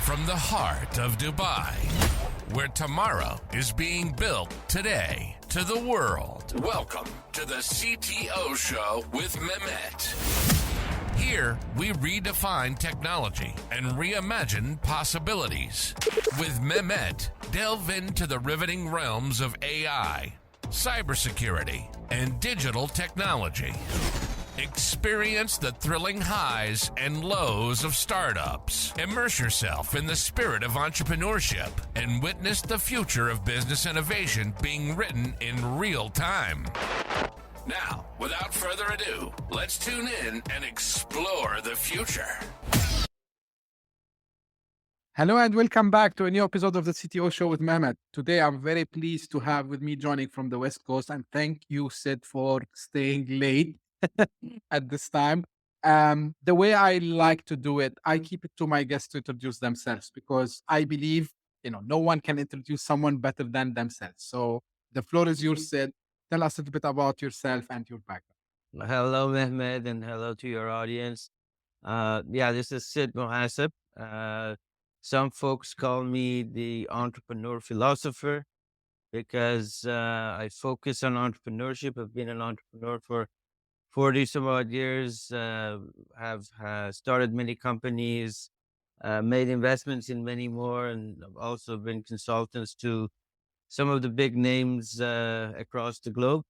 from the heart of Dubai, where tomorrow is being built today, to the world. Welcome to the CTO Show with Mehmet. Here, we redefine technology and reimagine possibilities. With Mehmet, delve into the riveting realms of AI, cybersecurity, and digital technology. Experience the thrilling highs and lows of startups. Immerse yourself in the spirit of entrepreneurship and witness the future of business innovation being written in real time. Now, without further ado, let's tune in and explore the future. Hello and welcome back to a new episode of the CTO Show with Mehmet. Today, I'm very pleased to have with me joining from the West Coast, and thank you, Sid, for staying late at this time. The way I like to do it, I keep it to my guests to introduce themselves because I believe, no one can introduce someone better than themselves. So the floor is yours, Sid. Tell us a little bit about yourself and your background. Hello, Mehmet, and hello to your audience. This is Sid Mohasseb. Some folks call me the entrepreneur philosopher because I focus on entrepreneurship. I've been an entrepreneur for 40 some odd years, have started many companies, made investments in many more, and I've also been consultants to some of the big names across the globe.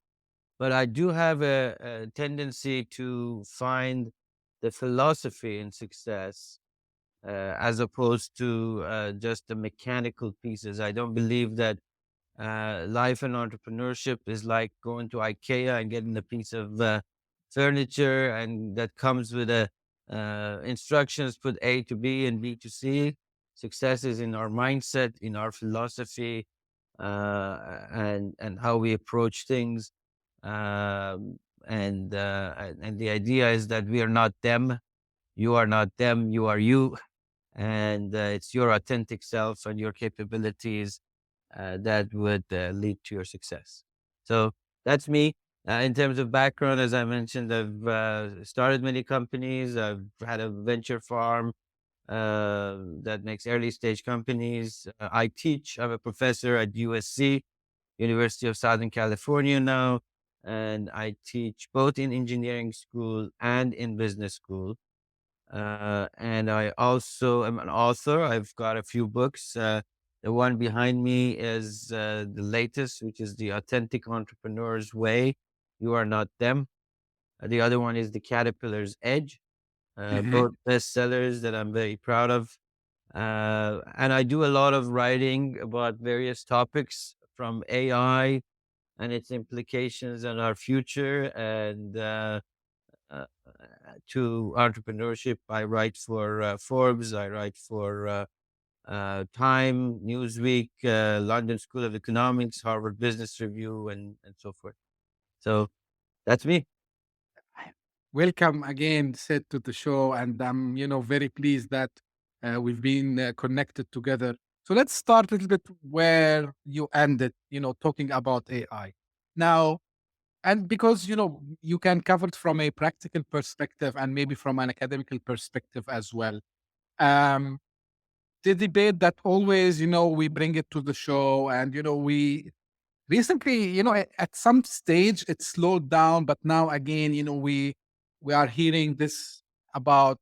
But I do have a tendency to find the philosophy in success as opposed to just the mechanical pieces. I don't believe that life and entrepreneurship is like going to IKEA and getting a piece of furniture and that comes with instructions, put A to B and B to C. Success is in our mindset, in our philosophy, and how we approach things. And the idea is that we are not them, you are not them, you are you, and it's your authentic self and your capabilities that would lead to your success. So that's me. In terms of background, as I mentioned, I've started many companies. I've had a venture farm that makes early stage companies. I teach. I'm a professor at USC, University of Southern California now, and I teach both in engineering school and in business school. And I also am an author. I've got a few books. The one behind me is the latest, which is The Authentic Entrepreneur's Way. You Are Not Them. The other one is The Caterpillar's Edge. Both bestsellers that I'm very proud of. And I do a lot of writing about various topics from AI and its implications on our future and to entrepreneurship. I write for Forbes. I write for Time, Newsweek, London School of Economics, Harvard Business Review, and so forth. So that's me. Welcome again, Sid, to the show, and I'm, very pleased that we've been connected together. So let's start a little bit where you ended, talking about AI. Now, and because, you can cover it from a practical perspective and maybe from an academical perspective as well. The debate that always, we bring it to the show and, we recently, at some stage it slowed down, but now again, we are hearing this about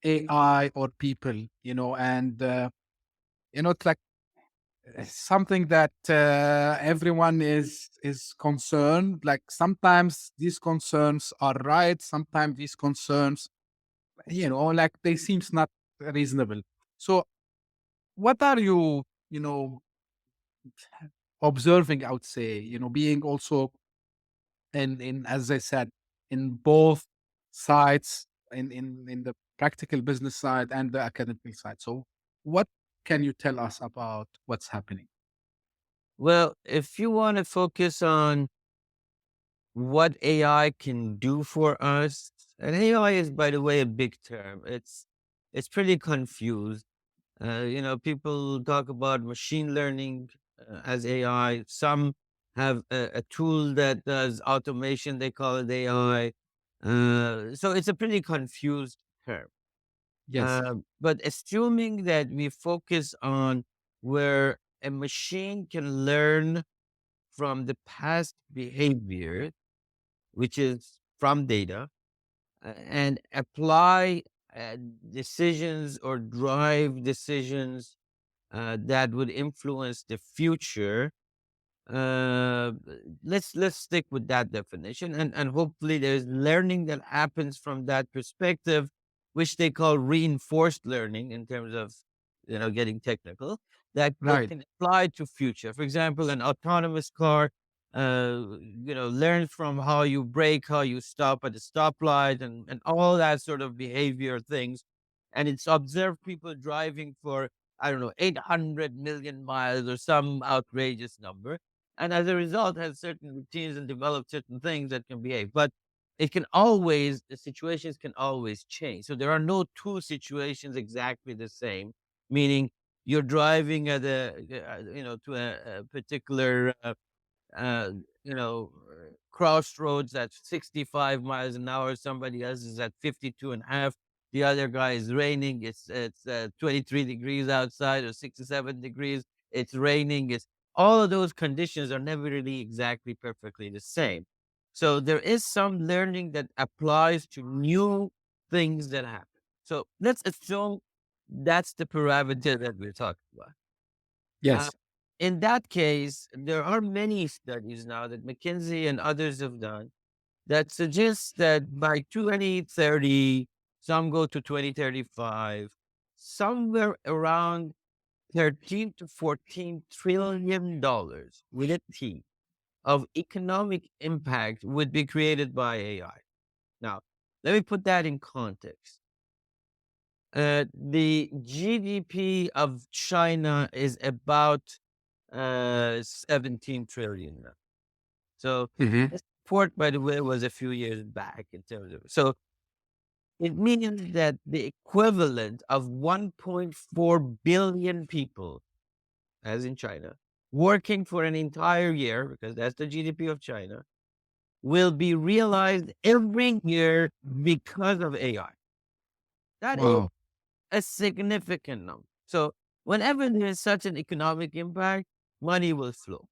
AI or people, and it's like something that everyone is concerned. Like sometimes these concerns are right, sometimes these concerns, like they seems not reasonable. So, what are you, observing? I would say, being also in as I said, in both sides, in the practical business side and the academic side. So what can you tell us about what's happening? Well, if you want to focus on what AI can do for us, and AI is, by the way, a big term. It's pretty confused. People talk about machine learning as AI. Some have a tool that does automation. They call it AI. So it's a pretty confused term. Yes. But assuming that we focus on where a machine can learn from the past behavior, which is from data, and apply uh, decisions or drive decisions that would influence the future. uh let's stick with that definition, and hopefully there's learning that happens from that perspective, which they call reinforced learning in terms of getting technical, that Right. can apply to future. For example, an autonomous car learns from how you brake, how you stop at the stoplight, and all that sort of behavior things, and it's observed people driving for, I don't know, 800 million miles or some outrageous number, and as a result has certain routines and develop certain things that can behave. But the situations can always change. So there are no two situations exactly the same, meaning you're driving at to a particular uh, crossroads at 65 miles an hour. Somebody else is at 52 and a half. The other guy is raining. It's 23 degrees outside or 67 degrees. It's raining. It's all of those conditions are never really exactly perfectly the same. So there is some learning that applies to new things that happen. So let's assume that's the parameter that we're talking about. Uh, Yes. in that case, there are many studies now that McKinsey and others have done that suggests that by 2030, some go to 2035, somewhere around 13 to 14 trillion dollars with a T of economic impact would be created by AI. Now, let me put that in context. The GDP of China is about 17 trillion now. So Hmm. this report, by the way, was a few years back in terms of. So it means that the equivalent of 1.4 billion people, as in China, working for an entire year, because that's the GDP of China, will be realized every year because of AI. That is Wow. a significant number. So whenever there is such an economic impact, money will flow.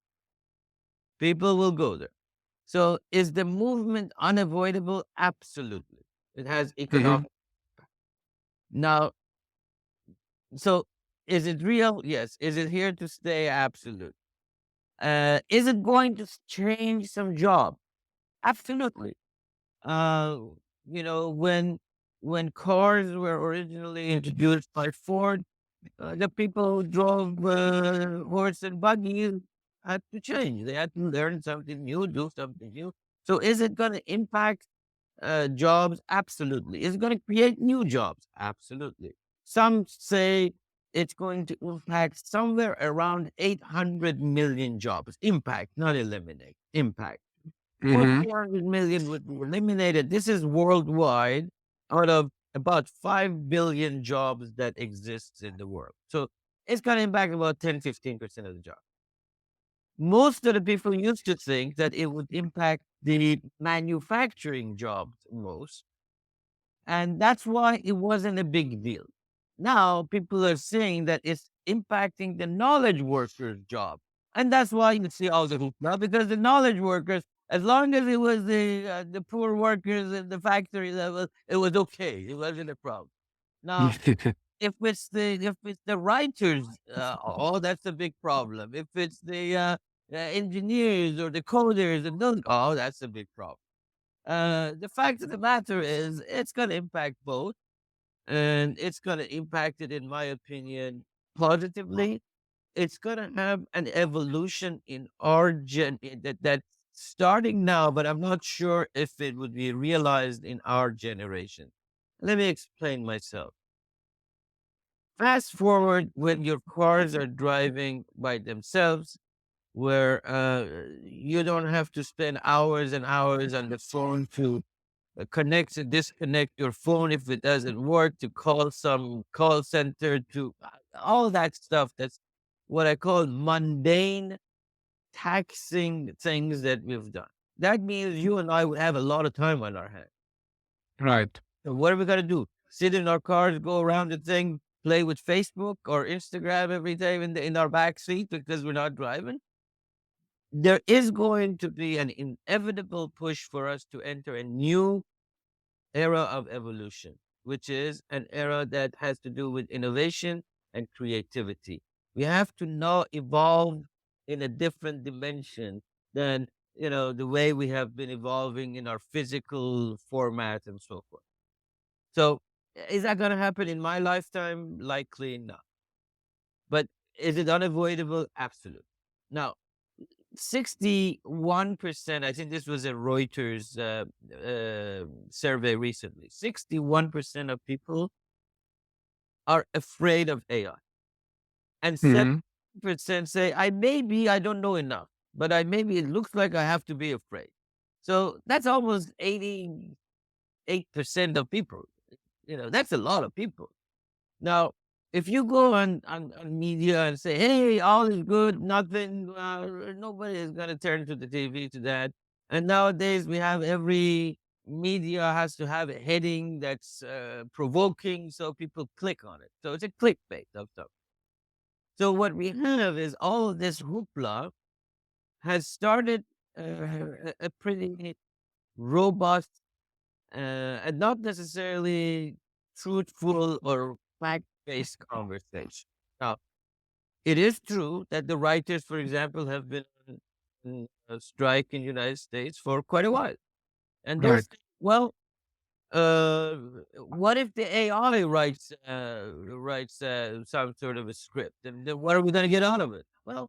People will go there. So is the movement unavoidable? Absolutely. It has Hmm. economic. Now, so is it real? Yes. Is it here to stay? Absolutely. Is it going to change some job? Absolutely. Uh, when cars were originally introduced by Ford, the people who drove horse and buggies had to change. They had to learn something new, do something new. So is it going to impact jobs? Absolutely. Is it going to create new jobs? Absolutely. Some say it's going to impact somewhere around 800 million jobs. Impact, not eliminate. Impact. Or Hmm. 400 million would be eliminated. This is worldwide out of about 5 billion jobs that exists in the world. So it's going to impact about 10-15% of the jobs. Most of the people used to think that it would impact the manufacturing jobs most. And that's why it wasn't a big deal. Now people are saying that it's impacting the knowledge workers' job. And that's why you see all the hoop now, because the knowledge workers, as long as it was the poor workers at the factory level, it was okay. It wasn't a problem. Now, if it's the writers, oh, that's a big problem. If it's the engineers or the coders and those, oh, that's a big problem. The fact of the matter is, it's going to impact both, and it's going to impact it, in my opinion, positively. It's going to have an evolution in our that's starting now, but I'm not sure if it would be realized in our generation. Let me explain myself. Fast forward when your cars are driving by themselves, where you don't have to spend hours and hours on the phone to connect and disconnect your phone if it doesn't work, to call some call center, to all that stuff. That's what I call mundane, taxing things that we've done. That means you and I would have a lot of time on our hands. Right. So what are we going to do? sit in our cars, go around the thing, play with Facebook or Instagram every day in our back seat because we're not driving. There is going to be an inevitable push for us to enter a new era of evolution, which is an era that has to do with innovation and creativity. We have to now evolve in a different dimension than the way we have been evolving in our physical format and so forth. So, is that going to happen in my lifetime? Likely not. But is it unavoidable? Absolutely. Now, 61%, I think this was a Reuters survey recently. 61% of people are afraid of AI. And 7% say, I don't know enough, but it looks like I have to be afraid. So that's almost 88% of people. That's a lot of people. Now, if you go on media and say, hey, all is good, nothing, nobody is going to turn to the TV to that. And nowadays we have every media has to have a heading that's provoking, so people click on it. So it's a clickbait of stuff. So what we have is all of this hoopla has started a pretty robust and not necessarily truthful or fact-based conversation. Now, it is true that the writers, for example, have been on a strike in the United States for quite a while. And they're Right. saying, well, what if the AI writes some sort of a script? And then what are we going to get out of it? Well,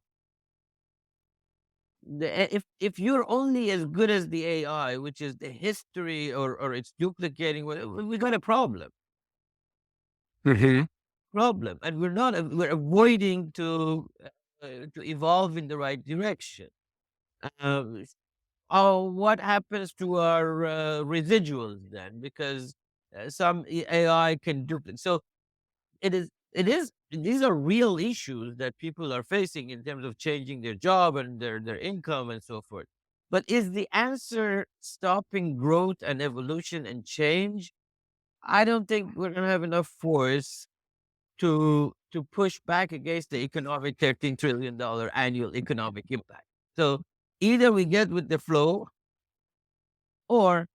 if you're only as good as the AI, which is the history or it's duplicating, we got a problem. Problem, and we're avoiding to evolve in the right direction. What happens to our residuals then? Because some AI can duplicate. So it is these are real issues that people are facing in terms of changing their job and their income and so forth. But is the answer stopping growth and evolution and change? I don't think we're going to have enough force to push back against the economic $13 trillion annual economic impact. So either we get with the flow or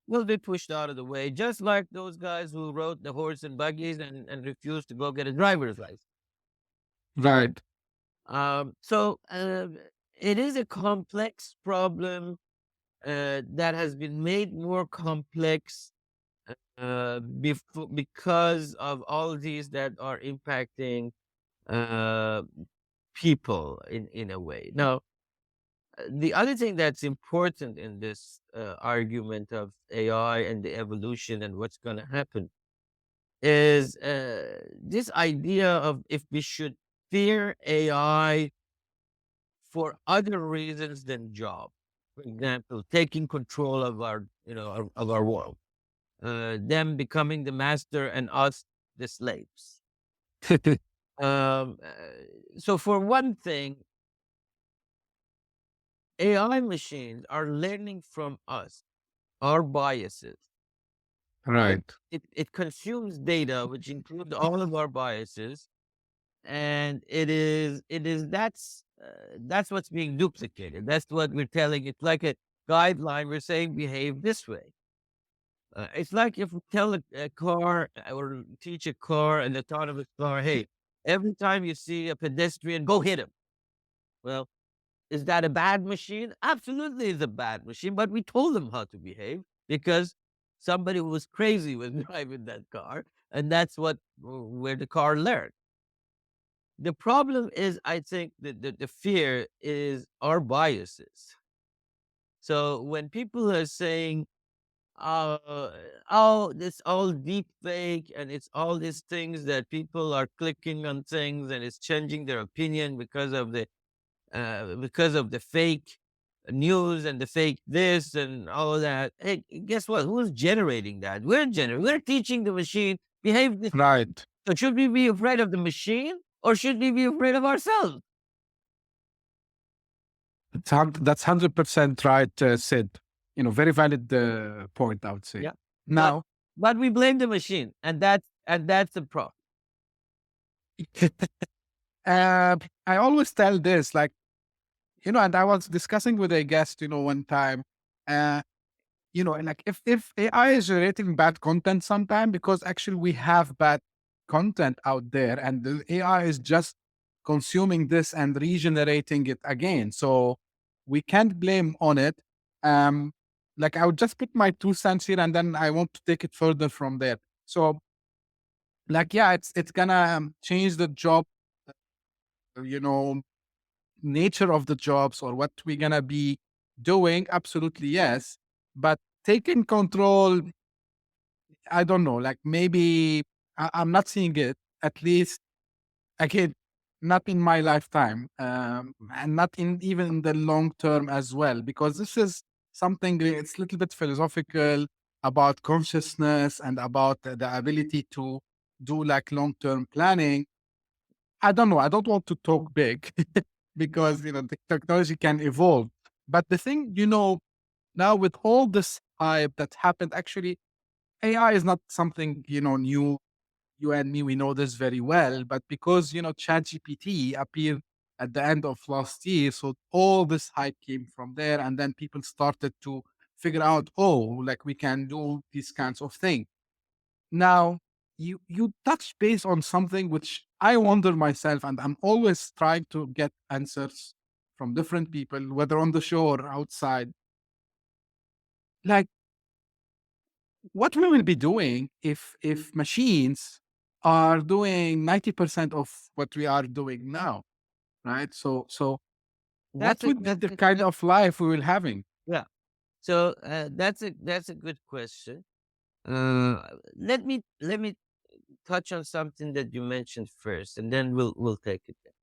we'll be pushed out of the way, just like those guys who rode the horse and buggies and refused to go get a driver's license. Right. So it is a complex problem that has been made more complex because of all these that are impacting people in a way. Now, the other thing that's important in this argument of AI and the evolution and what's going to happen is this idea of if we should fear AI for other reasons than job. For example, taking control of of our world, them becoming the master and us the slaves. So for one thing, AI machines are learning from us, our biases. Right. It consumes data, which includes all of our biases, and that's what's being duplicated. That's what we're telling. It's like a guideline. We're saying behave this way. It's like if we tell a car or teach a car, an autonomous car, hey, every time you see a pedestrian, go hit him. Well, is that a bad machine? Absolutely, it's a bad machine. But we told them how to behave because somebody was crazy was driving that car, and that's where the car learned. The problem is, I think that the fear is our biases. So when people are saying, oh, this all deep fake and it's all these things that people are clicking on things and it's changing their opinion because of the fake news and the fake this and all of that. Hey, guess what? Who's generating that? We're teaching the machine behave this. Right. So should we be afraid of the machine or should we be afraid of ourselves? That's 100% right, Sid. Very valid point, I would say. Yeah. Now, but we blame the machine, and that's the problem. I always tell this, like, and I was discussing with a guest, one time, uh, and like if AI is generating bad content sometime, because actually we have bad content out there, and the AI is just consuming this and regenerating it again. So we can't blame on it. Um, like I would just put my 2 cents here, and then I want to take it further from there. So, like, yeah, it's gonna change the job, you know, nature of the jobs or what we're gonna be doing. Absolutely, yes. But taking control, I don't know. Like maybe I'm not seeing it. At least again, not in my lifetime, and not in even in the long term as well. Because this is something it's a little bit philosophical about consciousness and about the ability to do like long term planning. I don't know. I don't want to talk big because the technology can evolve. But the thing, now with all this hype that happened, actually AI is not something new. You and me, we know this very well. But because ChatGPT appeared at the end of last year, so all this hype came from there, and then people started to figure out, oh, like we can do these kinds of things. Now, you touch base on something which I wonder myself, and I'm always trying to get answers from different people, whether on the show or outside. Like, what we will be doing if machines are doing 90% of what we are doing now, right? So what That's a would be the kind of life we will having? Yeah. So that's a good question. Uh, let me touch on something that you mentioned first, and then we'll take it there.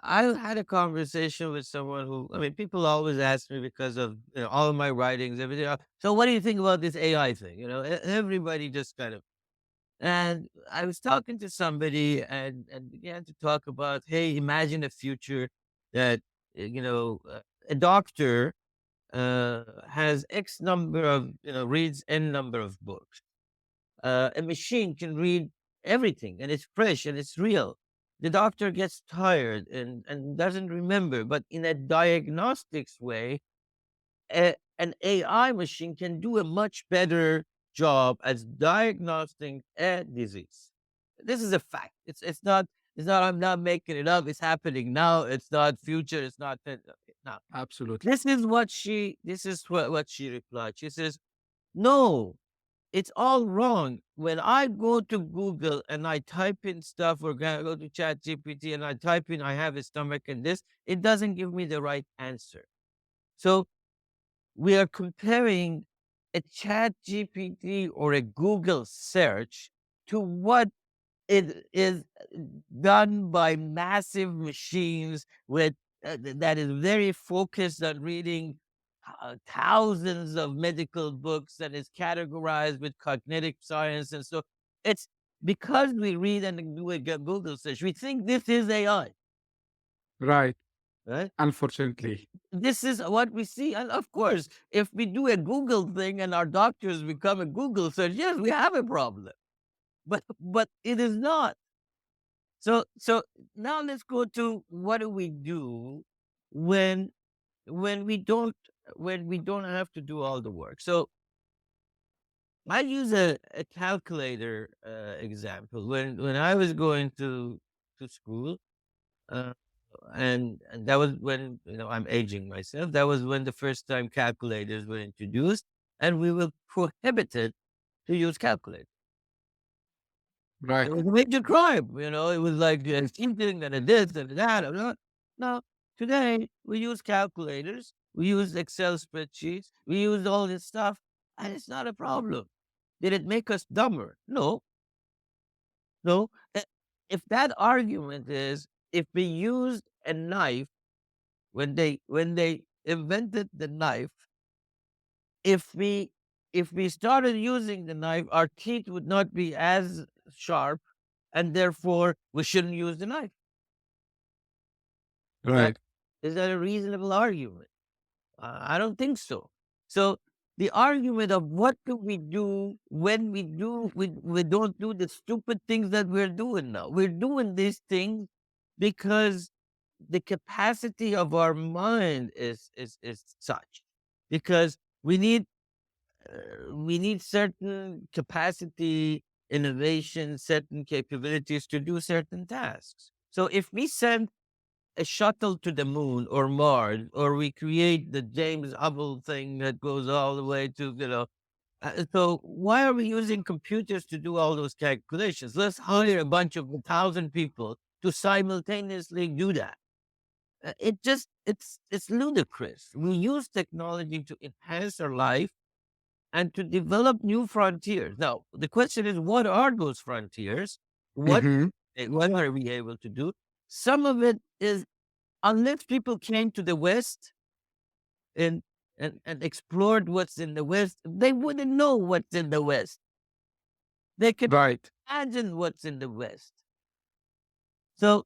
I had a conversation with someone who, I mean, people always ask me because of all of my writings, everything. So, what do you think about this AI thing? Everybody just kind of. And I was talking to somebody and began to talk about, hey, imagine a future that a doctor has X number of reads N number of books. A machine can read everything and it's fresh and it's real. The doctor gets tired and doesn't remember, but in a diagnostics way, an AI machine can do a much better job as diagnosing a disease. This is a fact. It's not I'm not making it up. It's happening now. It's not future. It's not now. Absolutely. This is what she replied. She says, "No, it's all wrong. When I go to Google and I type in stuff or go to Chat GPT and I type in I have a stomach and this, it doesn't give me the right answer." So we are comparing a Chat GPT or a Google search to what it is done by massive machines with that is very focused on reading thousands of medical books and is categorized with cognitive science. And so it's because we read and do a Google search, we think this is AI, Right. right? Unfortunately. This is what we see. And of course, if we do a Google thing and our doctors become a Google search, yes, we have a problem. But it is not. So now let's go to what do we do when when we don't when we don't have to do all the work. So I use a calculator example. When I was going to school, uh, and that was when I'm aging myself. That was when the first time calculators were introduced, and we were prohibited to use calculators. It Right. was a major crime. It was like cheating and a this and a that. And that. Now, today, we use calculators, we use Excel spreadsheets, we use all this stuff, and it's not a problem. Did it make us dumber? No, no. If that argument is, if we used a knife when they invented the knife, if we if we started using the knife, our teeth would not be as sharp, and therefore we shouldn't use the knife. Is that Right. is that a reasonable argument? I don't think so. So the argument of what do we do when we don't do the stupid things that we're doing now. We're doing these things because the capacity of our mind is such, because we need we need certain capacity, innovation, certain capabilities to do certain tasks. So if we send a shuttle to the moon or Mars, or we create the James Hubble thing that goes all the way to, so why are we using computers to do all those calculations? Let's hire a bunch of 1,000 people to simultaneously do that. It's ludicrous. We use technology to enhance our life and to develop new frontiers. Now, the question is, what are those frontiers? What Mm-hmm. what are we able to do? Some of it is, unless people came to the West and and explored what's in the West, they wouldn't know what's in the West. They can Right. imagine what's in the West. So,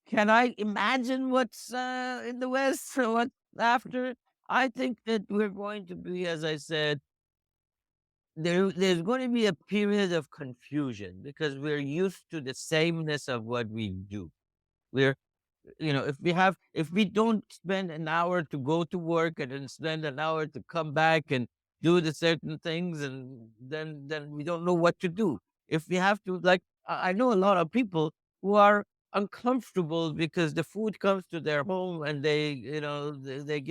can I imagine what's in the West? What after? I think that we're going to be, as I said, there's going to be a period of confusion because we're used to the sameness of what we do. We're, if we don't spend an hour to go to work and then spend an hour to come back and do the certain things, and then we don't know what to do. If we have to, like, I know a lot of people who are uncomfortable because the food comes to their home and they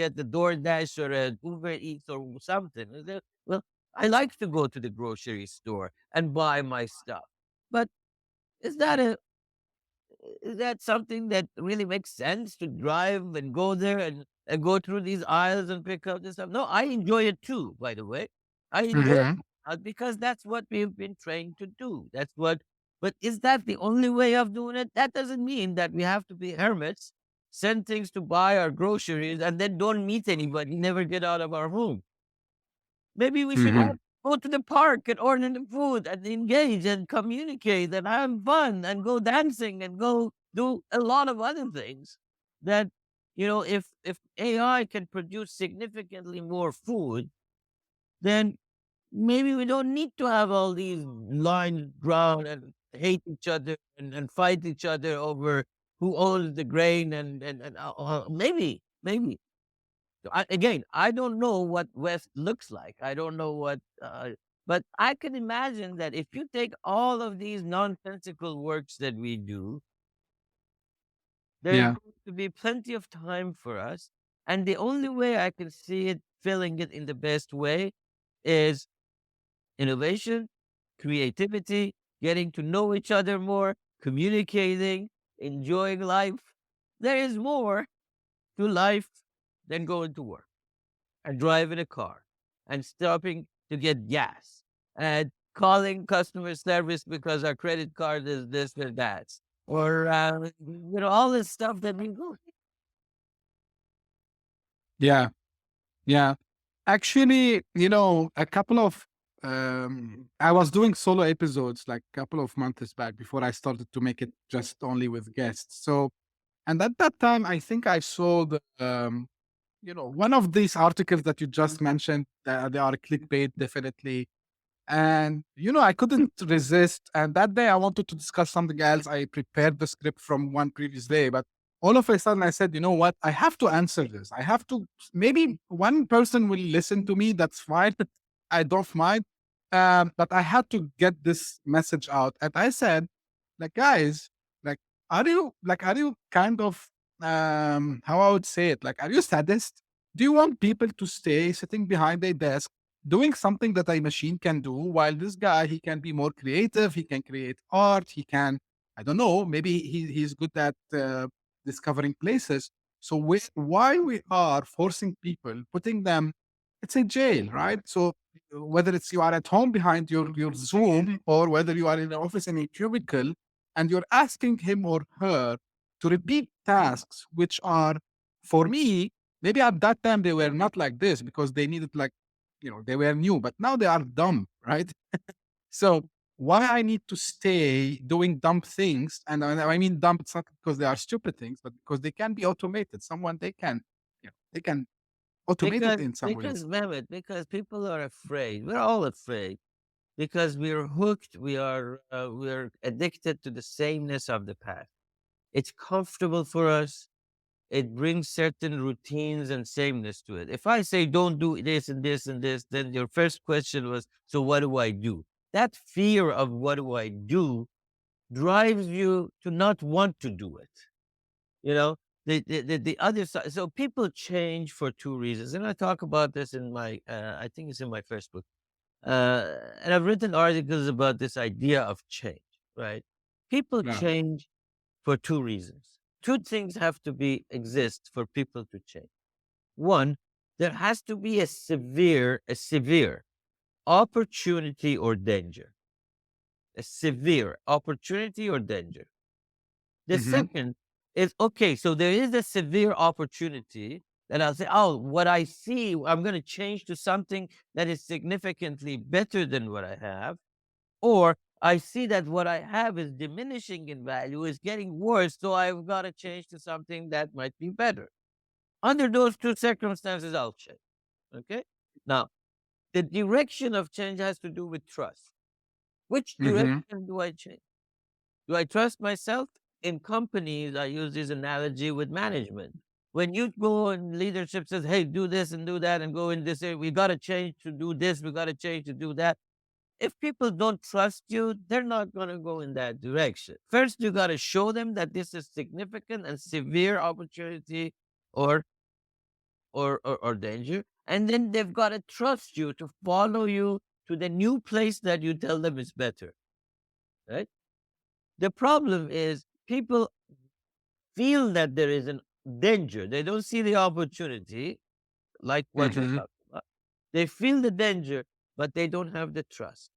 get the DoorDash or a Uber Eats or something. And well, I like to go to the grocery store and buy my stuff, but is that a is that something that really makes sense to drive and go there and go through these aisles and pick up this stuff? No, I enjoy it too, by the way. I enjoy it Mm-hmm. because that's what we've been trained to do. But is that the only way of doing it? That doesn't mean that we have to be hermits, send things to buy our groceries, and then don't meet anybody, never get out of our home. Maybe we should Mm-hmm. all go to the park and order the food and engage and communicate and have fun and go dancing and go do a lot of other things that, if AI can produce significantly more food, then maybe we don't need to have all these lines drawn and hate each other and fight each other over who owns the grain and maybe again, I don't know what West looks like. I don't know but I can imagine that if you take all of these nonsensical works that we do, there's Yeah. going to be plenty of time for us. And the only way I can see it filling it in the best way is innovation, creativity, getting to know each other more, communicating, enjoying life. There is more to life than going to work and driving a car and stopping to get gas and calling customer service because our credit card is this or that, or all this stuff that we go. Yeah. Yeah. Actually, a couple of I was doing solo episodes like a couple of months back before I started to make it just only with guests. So, and at that time, I think I saw one of these articles that you just mentioned. They are clickbait, definitely. And I couldn't resist. And that day I wanted to discuss something else. I prepared the script from one previous day, but all of a sudden I said, you know what? I have to answer this. I have to. Maybe one person will listen to me. That's fine. I don't mind. But I had to get this message out. And I said, like, guys, like, are you kind of, how I would say it? Like, are you sadist? Do you want people to stay sitting behind a desk doing something that a machine can do, while this guy, he can be more creative, he can create art, he can, I don't know, maybe he's good at discovering places. So why we are forcing people, putting them, it's a jail, right? So whether it's you are at home behind your Zoom, or whether you are in an office in a cubicle, and you're asking him or her to repeat tasks which are, for me, maybe at that time they were not like this because they needed, like, they were new, but now they are dumb, right? So why I need to stay doing dumb things? And I mean dumb, it's not because they are stupid things, but because they can be automated. Someone, they can, they can. automated in some Because ways. Mehmet, because people are afraid. We're all afraid because we're hooked. We're addicted to the sameness of the past. It's comfortable for us. It brings certain routines and sameness to it. If I say don't do this and this and this, then your first question was, so what do I do? That fear of what do I do drives you to not want to do it. You know, the other side. So people change for two reasons, and I talk about this in my, I think it's in my first book, and I've written articles about this idea of change. Right? People Yeah. change for two reasons. Two things have to be exist for people to change. One, there has to be a severe opportunity or danger. A severe opportunity or danger. The Hmm. second is okay, so there is a severe opportunity that I'll say, oh, what I see, I'm going to change to something that is significantly better than what I have. Or I see that what I have is diminishing in value, is getting worse, so I've got to change to something that might be better. Under those two circumstances, I'll change. Okay? Now, the direction of change has to do with trust. Which Hmm. direction do I change? Do I trust myself? In companies, I use this analogy with management. When you go and leadership says, hey, do this and do that and go in this area, we got to change to do this, we got to change to do that. If people don't trust you, they're not going to go in that direction. First, you got to show them that this is significant and severe opportunity or, or danger. And then they've got to trust you to follow you to the new place that you tell them is better. Right? The problem is people feel that there is a danger. They don't see the opportunity, like what we Hmm. talked about. They feel the danger, but they don't have the trust.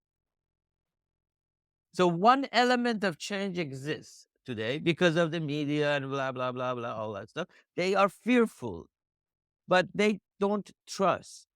So one element of change exists today because of the media and blah, blah, blah, blah, all that stuff. They are fearful, but they don't trust.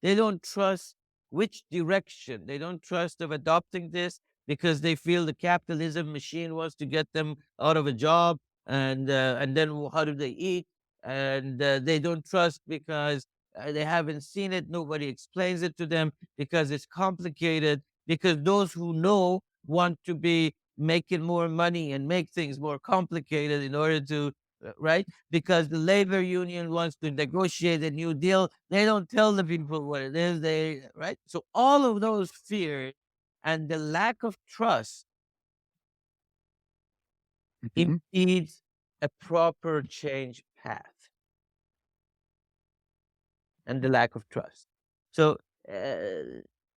They don't trust which direction. They don't trust of adopting this because they feel the capitalism machine wants to get them out of a job, and then how do they eat? And they don't trust because they haven't seen it. Nobody explains it to them because it's complicated. Because those who know want to be making more money and make things more complicated in order to right because the labor union wants to negotiate a new deal. They don't tell the people what it is. They right. So all of those fears and the lack of trust Hmm. impedes a proper change path and the lack of trust. So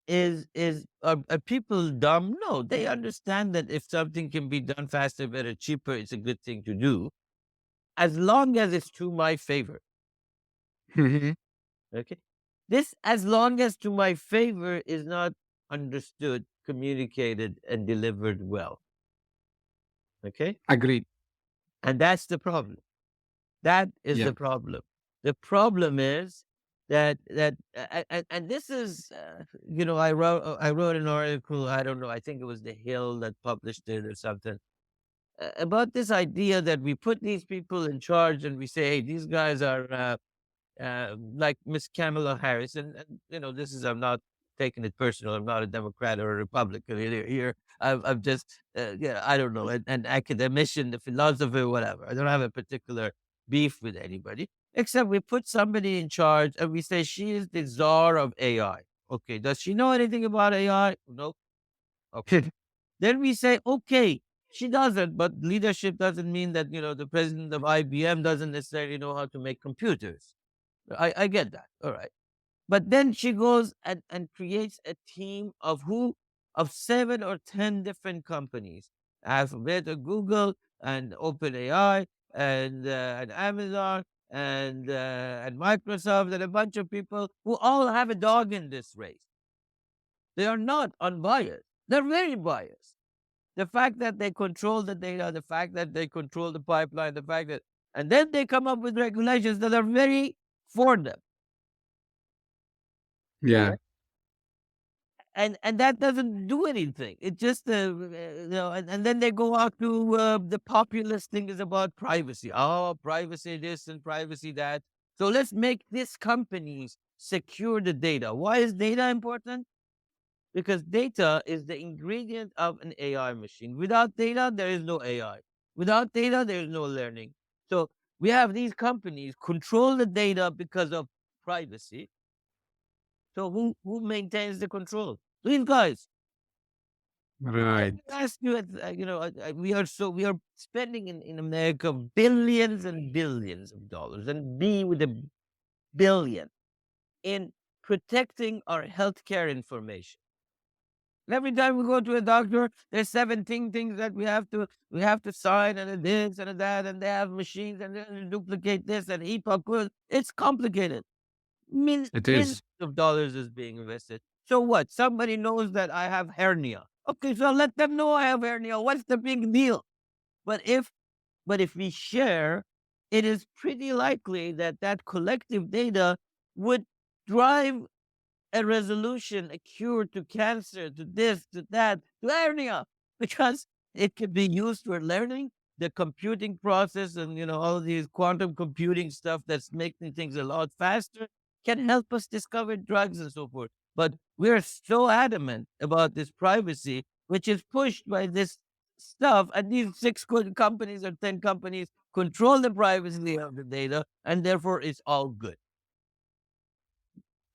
are people dumb? No, they understand that if something can be done faster, better, cheaper, it's a good thing to do, as long as it's to my favor. Hmm. Okay. This, as long as to my favor, is not understood, communicated, and delivered well. Okay. Agreed. And that's the problem. That is Yeah. the problem. The problem is and this is, I wrote an article. I don't know. I think it was The Hill that published it or something about this idea that we put these people in charge and we say, hey, these guys are like Miss Kamala Harris, and this is I'm not taking it personal. I'm not a Democrat or a Republican here. I've just I don't know, an academician, the philosopher, whatever. I don't have a particular beef with anybody, except we put somebody in charge and we say she is the czar of AI. Okay, does she know anything about AI? No. Okay. Then we say, okay, she doesn't, but leadership doesn't mean that the president of IBM doesn't necessarily know how to make computers. I get that. All right. But then she goes and creates a team of who? Of 7 or 10 different companies. Alphabet or Google and OpenAI and Amazon and Microsoft and a bunch of people who all have a dog in this race. They are not unbiased. They're very biased. The fact that they control the data, the fact that they control the pipeline, the fact that, and then they come up with regulations that are very for them. Yeah. Right? And that doesn't do anything. It just and then they go out to the populist thing is about privacy. Oh, privacy this and privacy that. So let's make these companies secure the data. Why is data important? Because data is the ingredient of an AI machine. Without data, there is no AI. Without data, there is no learning. So we have these companies control the data because of privacy. So who maintains the control? These guys. Let Right. me ask you, we are spending in America billions and billions of dollars, and B with a billion, in protecting our healthcare information. Every time we go to a doctor, there's 17 things that we have to sign, and a this and a that, and they have machines, and they duplicate this and HIPAA codes. It's complicated. It Millions is. of dollars is being invested. So what? Somebody knows that I have hernia. Okay, so let them know I have hernia. What's the big deal? But if we share, it is pretty likely that that collective data would drive a resolution, a cure to cancer, to this, to that, to hernia, because it can be used for learning, the computing process, and all these quantum computing stuff that's making things a lot faster can help us discover drugs and so forth. But we're so adamant about this privacy, which is pushed by this stuff, and these six companies or 10 companies control the privacy of the data, and therefore it's all good.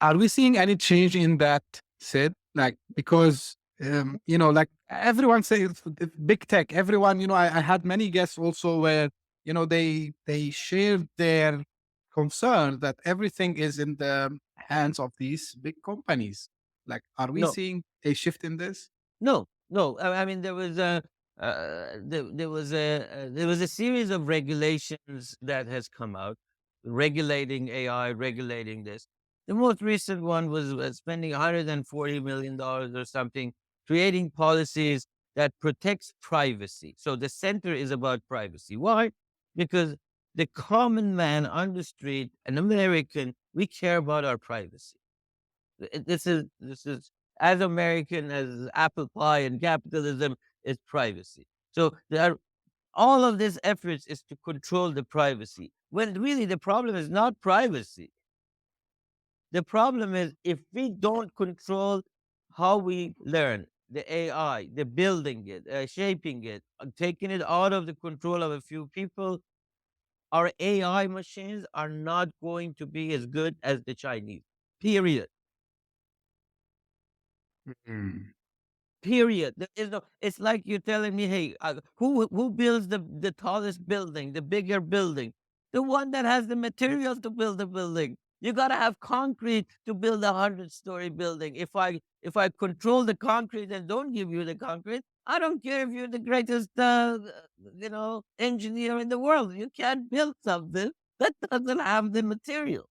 Are we seeing any change in that, Sid? Like, because, like everyone says big tech, everyone, I had many guests also where, they shared their concern that everything is in the hands of these big companies. Like, are we No, seeing a shift in this? No, no. I mean, there was a series of regulations that has come out regulating AI, regulating this. The most recent one was spending $140 million or something, creating policies that protects privacy. So the center is about privacy. Why? Because the common man on the street, an American, we care about our privacy. This is as American as apple pie and capitalism is privacy. So there are all of these efforts is to control the privacy. When really the problem is not privacy. The problem is if we don't control how we learn, the AI, the building it, shaping it, taking it out of the control of a few people, our AI machines are not going to be as good as the Chinese. Period. Mm. Period. There is no. It's like you're telling me, hey, who builds the tallest building, the bigger building, the one that has the materials to build the building. You gotta have concrete to build a 100-story building. If I control the concrete and don't give you the concrete, I don't care if you're the greatest engineer in the world. You can't build something that doesn't have the material.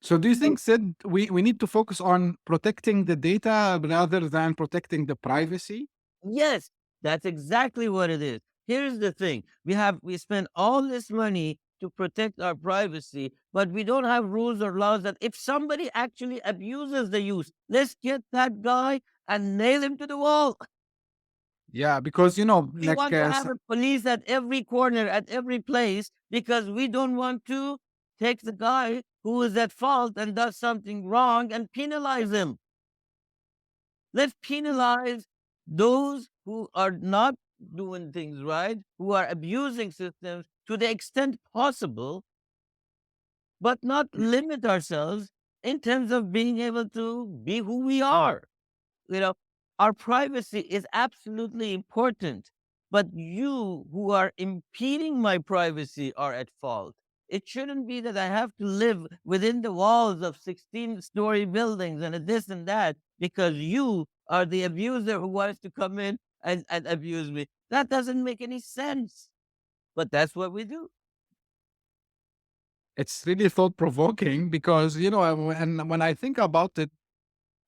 So do you think, Sid, we need to focus on protecting the data rather than protecting the privacy? Yes, that's exactly what it is. Here's the thing. We spend all this money to protect our privacy, but we don't have rules or laws that if somebody actually abuses the use, let's get that guy and nail him to the wall. Yeah, because, We like, want to have a police at every corner, at every place, because we don't want to take the guy who is at fault and does something wrong and penalize him. Let's penalize those who are not doing things right, who are abusing systems to the extent possible, but not limit ourselves in terms of being able to be who we are. You know, our privacy is absolutely important, but you who are impeding my privacy are at fault. It shouldn't be that I have to live within the walls of 16-story buildings and this and that because you are the abuser who wants to come in and abuse me. That doesn't make any sense. But that's what we do. it's really thought provoking because, and when I think about it,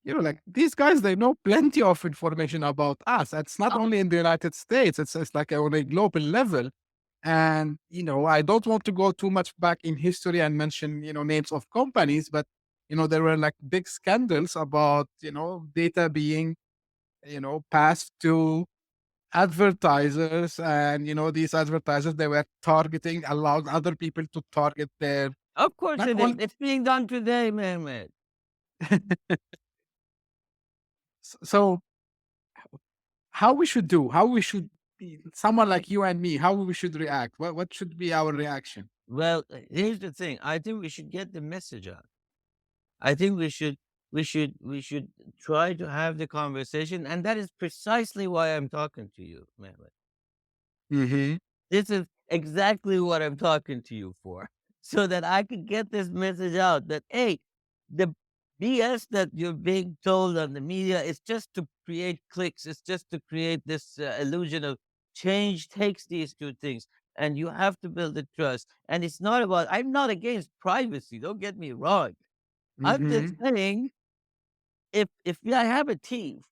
like these guys, they know plenty of information about us. It's not only in the United States, it's like on a global level. And, I don't want to go too much back in history and mention, names of companies, but, there were like big scandals about, data being, passed to advertisers. And, these advertisers, they were targeting, allowed other people to target their Of course Not it is. only It's being done today, man. so how we should do, how we should be, someone like you and me, how we should react, what should be our reaction? Well, here's the thing. I think we should get the message out. I think we should try to have the conversation, and that is precisely why I'm talking to you, Mehmet. Mm-hmm. This is exactly what I'm talking to you for, so that I can get this message out that hey, the BS that you're being told on the media is just to create clicks. It's just to create this illusion of change takes these two things, and you have to build the trust. And it's not about. I'm not against privacy. Don't get me wrong. I'm just Mm-hmm. saying if I have a team,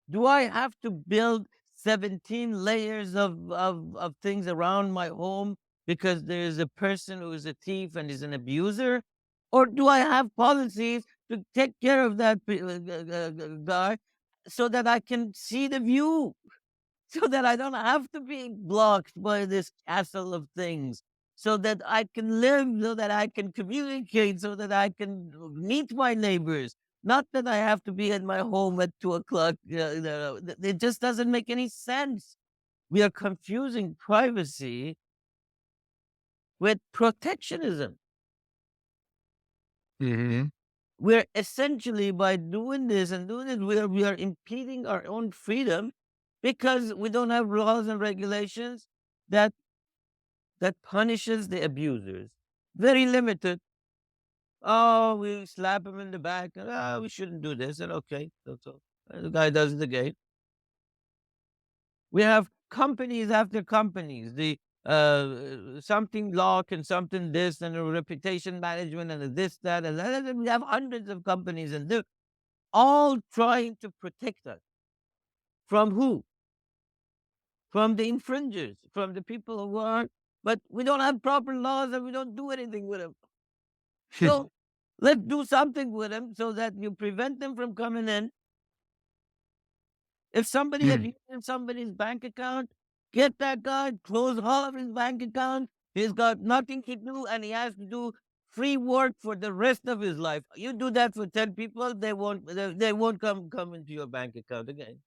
do I have to build 17 layers of things around my home because there is a person who is a thief and is an abuser? Or do I have policies to take care of that guy so that I can see the view? So that I don't have to be blocked by this castle of things, so that I can live, so that I can communicate, so that I can meet my neighbors. Not that I have to be at my home at 2 o'clock. It just doesn't make any sense. We are confusing privacy with protectionism. Mm-hmm. We're essentially, by doing this and doing it, we are impeding our own freedom because we don't have laws and regulations that punishes the abusers. Very limited. Oh, we slap him in the back. And, we shouldn't do this. And okay, that's all. And the guy does it again. We have companies after companies. The something lock and something this and a reputation management and a this that and that. And we have hundreds of companies and they're all trying to protect us from who? From the infringers, from the people who are. But we don't have proper laws and we don't do anything with them. So let's do something with them so that you prevent them from coming in. If somebody Mm. abuses somebody's bank account, get that guy, close all of his bank account. He's got nothing to do and he has to do free work for the rest of his life. You do that for 10 people, they won't come into your bank account again.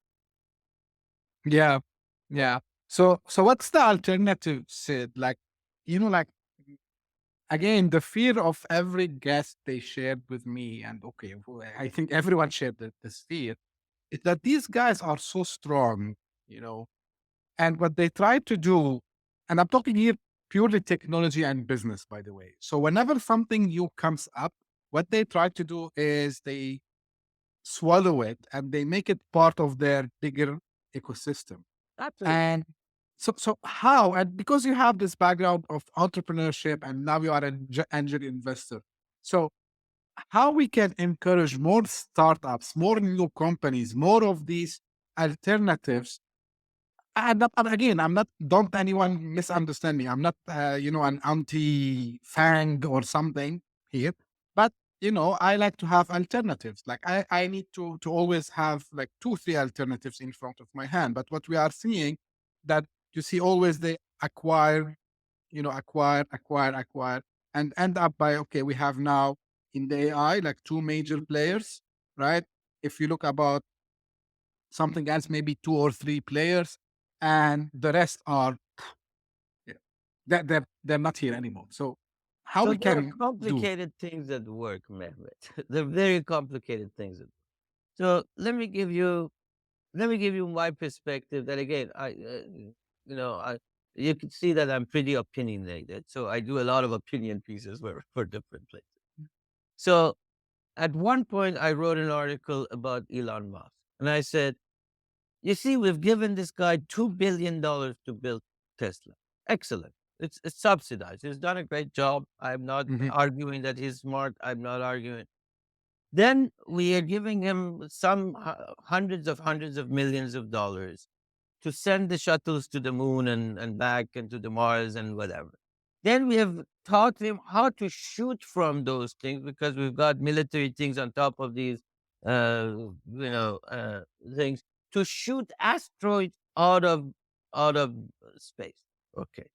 Yeah, yeah. So what's the alternative, Sid? Like, like again, the fear of every guest they shared with me, and okay, I think everyone shared this fear, is that these guys are so strong, you know, and what they try to do, and I'm talking here purely technology and business, by the way. So whenever something new comes up, what they try to do is they swallow it and they make it part of their bigger ecosystem. Absolutely. And so how? And because you have this background of entrepreneurship and now you are an angel investor, so how we can encourage more startups, more new companies, more of these alternatives. And again, I'm not. Don't anyone misunderstand me. I'm not, an anti-fang or something here. But I like to have alternatives. Like I need to always have like two, three alternatives in front of my hand. But what we are seeing, that you see always they acquire, acquire, and end up by okay, we have now in the AI like two major players, right? If you look about something else, maybe two or three players, and the rest are yeah, they're not here anymore. So how So we there are can do? complicated things at work, Mehmet. They're very complicated things. So let me give you my perspective. That again, I you can see that I'm pretty opinionated. So I do a lot of opinion pieces for different places. So at one point, I wrote an article about Elon Musk, and I said, "You see, we've given this guy $2 billion to build Tesla. Excellent. It's subsidized. He's done a great job. I'm not Mhm. arguing that he's smart. I'm not arguing." Then we are giving him some hundreds of millions of dollars to send the shuttles to the moon and back and to the Mars and whatever. Then we have taught him how to shoot from those things because we've got military things on top of these, things to shoot asteroids out of space. Okay.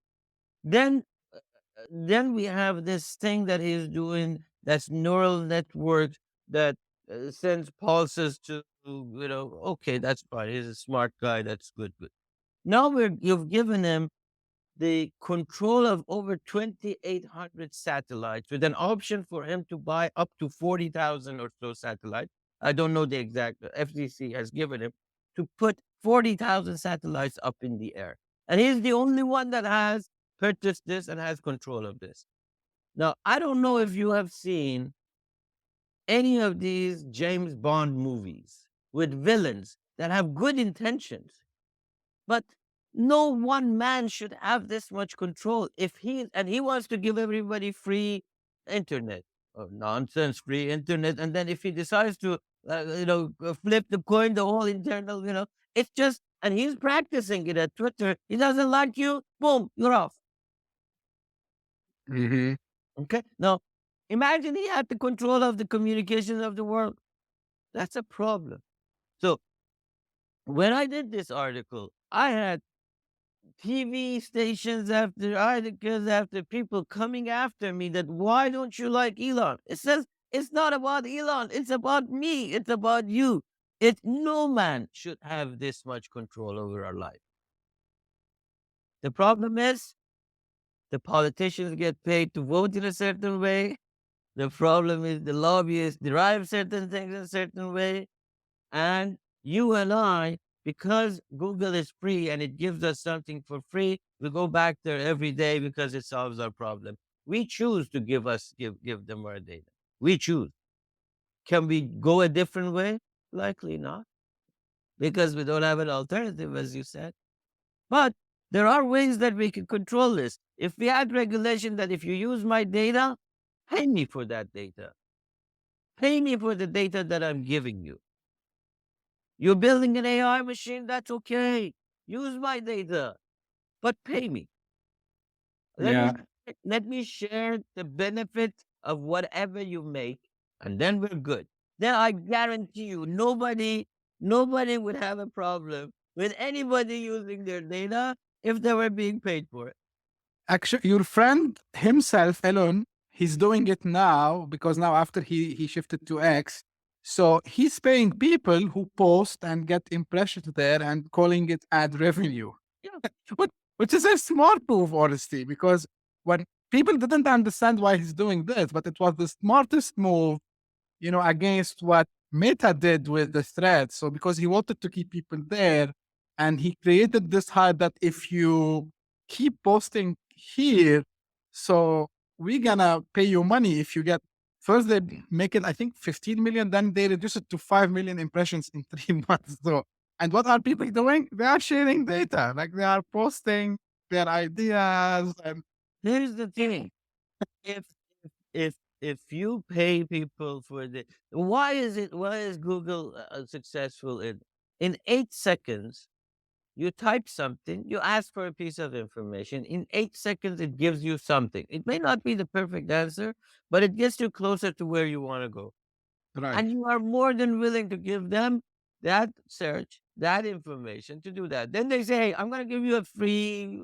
Then then we have this thing that he's doing, that's neural network that sends pulses to, okay, that's fine. He's a smart guy. That's good. Good. Now you've given him the control of over 2,800 satellites with an option for him to buy up to 40,000 or so satellites. I don't know the exact, FCC has given him to put 40,000 satellites up in the air. And he's the only one that has purchased this and has control of this. Now, I don't know if you have seen any of these James Bond movies with villains that have good intentions, but no one man should have this much control. If he wants to give everybody free internet, nonsense, free internet, and then if he decides to, flip the coin, the whole internal, it's just, and he's practicing it at Twitter. He doesn't like you, boom, you're off. Mm-hmm. Okay. Now, imagine he had the control of the communications of the world. That's a problem. So when I did this article, I had TV stations after articles after people coming after me that why don't you like Elon? It says it's not about Elon, it's about me, it's about you. No man should have this much control over our life. The problem is the politicians get paid to vote in a certain way. The problem is the lobbyists derive certain things in a certain way. And you and I, because Google is free and it gives us something for free, we go back there every day because it solves our problem. We choose to give them our data. We choose. Can we go a different way? Likely not, because we don't have an alternative, as you said. But there are ways that we can control this. If we had regulation that if you use my data, pay me for that data. Pay me for the data that I'm giving you. You're building an AI machine, that's okay. Use my data, but pay me. Let Yeah. me let me share the benefit of whatever you make, and then we're good. Then I guarantee you, nobody would have a problem with anybody using their data if they were being paid for it. Actually, your friend himself, Elon, he's doing it now because now after he shifted to X, so he's paying people who post and get impressions there and calling it ad revenue. Yeah. Which is a smart move, honestly, because when people didn't understand why he's doing this, but it was the smartest move, against what Meta did with the thread. So because he wanted to keep people there, and he created this hype that if you keep posting here, so we're gonna pay you money if you get. First, they make it, I think, 15 million. Then they reduce it to 5 million impressions in 3 months. So, and what are people doing? They are sharing data, like they are posting their ideas. And Here's the thing: if if if you pay people for the, why is Google successful in 8 seconds? You type something, you ask for a piece of information. In 8 seconds, it gives you something. It may not be the perfect answer, but it gets you closer to where you want to go. right, And you are more than willing to give them that search, that information to do that. Then they say, hey, I'm going to give you a free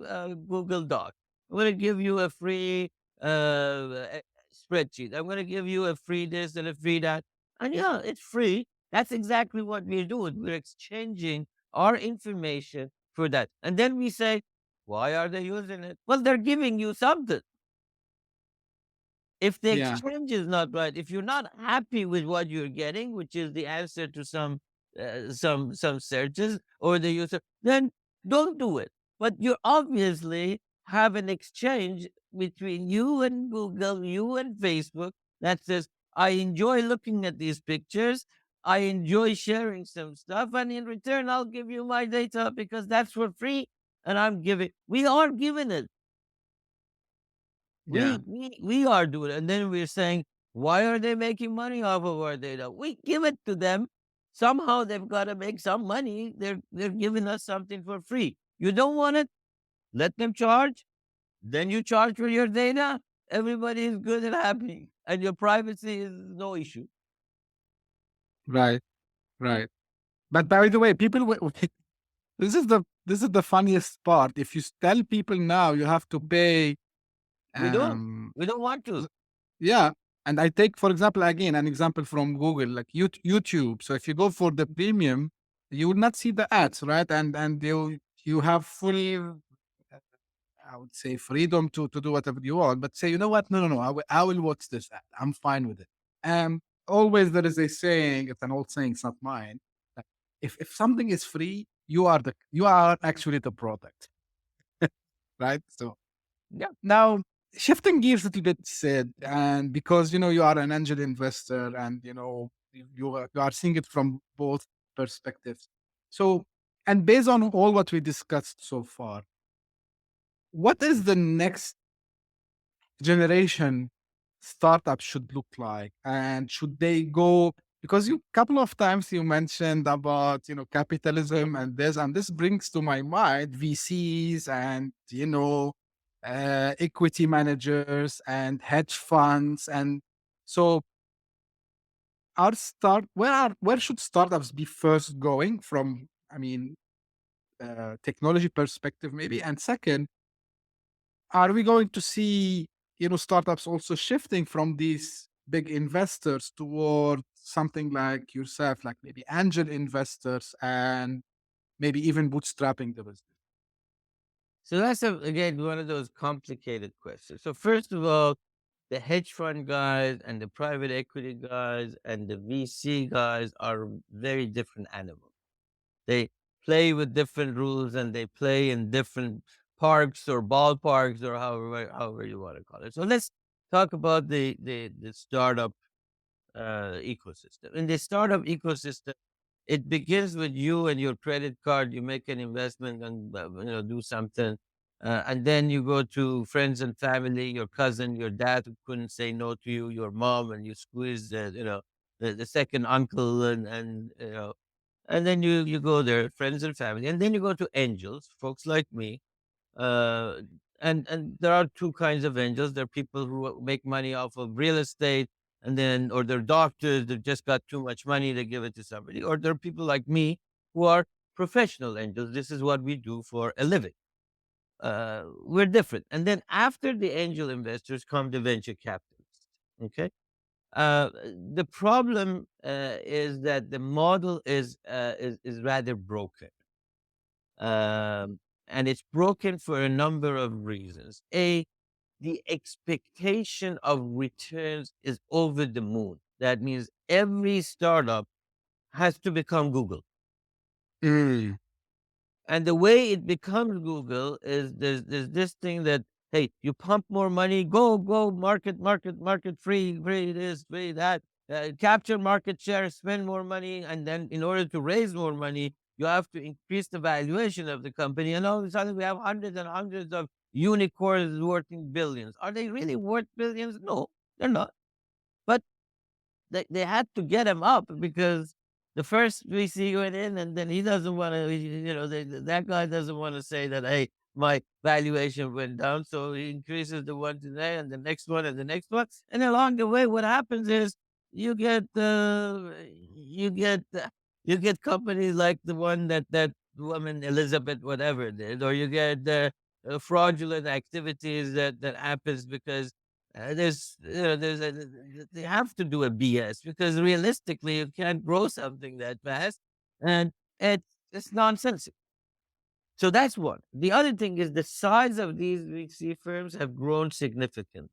Google Doc. I'm going to give you a free spreadsheet. I'm going to give you a free this and a free that. And yeah, it's free. That's exactly what we're doing. We're exchanging our information for that. And then we say, why are they using it? Well, they're giving you something. If the yeah, exchange is not right, if you're not happy with what you're getting, which is the answer to some searches or the user, then don't do it. But you obviously have an exchange between you and Google, you and Facebook that says, I enjoy looking at these pictures. I enjoy sharing some stuff, and in return, I'll give you my data because that's for free, and we are giving it. yeah, We are doing it. And then we're saying, why are they making money off of our data? We give it to them. Somehow they've got to make some money. They're giving us something for free. You don't want it? Let them charge. Then you charge for your data. Everybody is good and happy. And your privacy is no issue. right, right. But by the way, people, this is the funniest part. If you tell people now you have to pay We don't. Um, We don't want to. s- yeah, and I take, for example, again, an example from Google, like YouTube. So if you go for the premium, you will not see the ads, right? And you have full, I would say, freedom to do whatever you want. But say, you know what? No, no, no. I will watch this ad. I'm fine with it. Always there is a saying. It's an old saying. It's not mine. That if something is free, you are actually the product, right? So Yeah. now, shifting gears a little bit, Sid, and because you are an angel investor, and you are seeing it from both perspectives. So, and based on all what we discussed so far, what is the next generation startup should look like, and should they go? Because you couple of times you mentioned about capitalism and this brings to my mind VCs and equity managers and hedge funds. And so where should startups be first going from, I mean, technology perspective maybe, and second, are we going to see startups also shifting from these big investors toward something like yourself, like maybe angel investors, and maybe even bootstrapping the business? So that's again one of those complicated questions. So first of all, the hedge fund guys and the private equity guys and the VC guys are very different animals. They play with different rules and they play in different parks or ballparks or however you want to call it. So let's talk about the startup ecosystem. In the startup ecosystem, it begins with you and your credit card. You make an investment and do something, and then you go to friends and family, your cousin, your dad who couldn't say no to you, your mom, and you squeeze the second uncle, and then you go there, friends and family, and then you go to angels, folks like me, uh, and there are two kinds of angels. There are people who make money off of real estate, and then or they're doctors that just got too much money, they give it to somebody. Or there are people like me who are professional angels. This is what we do for a living. We're different. And then after the angel investors come the venture capitalists. Okay. The problem is that the model is rather broken. And it's broken for a number of reasons. The expectation of returns is over the moon. That means every startup has to become Google. Mm. And the way it becomes Google is there's this thing that, hey, you pump more money, go, market, free this, free that, capture market share, spend more money. And then in order to raise more money, you have to increase the valuation of the company. And all of a sudden, we have hundreds and hundreds of unicorns worth billions. Are they really worth billions? No, they're not. But they had to get him up because the first VC went in, and then he doesn't want to, that guy doesn't want to say that, hey, my valuation went down. So he increases the one today and the next one and the next one. And along the way, what happens is you get, you get, you get companies like the one that woman Elizabeth, whatever did, or you get fraudulent activities that happens because they have to do a BS because realistically you can't grow something that fast, and it's nonsense. So that's one. The other thing is the size of these VC firms have grown significantly.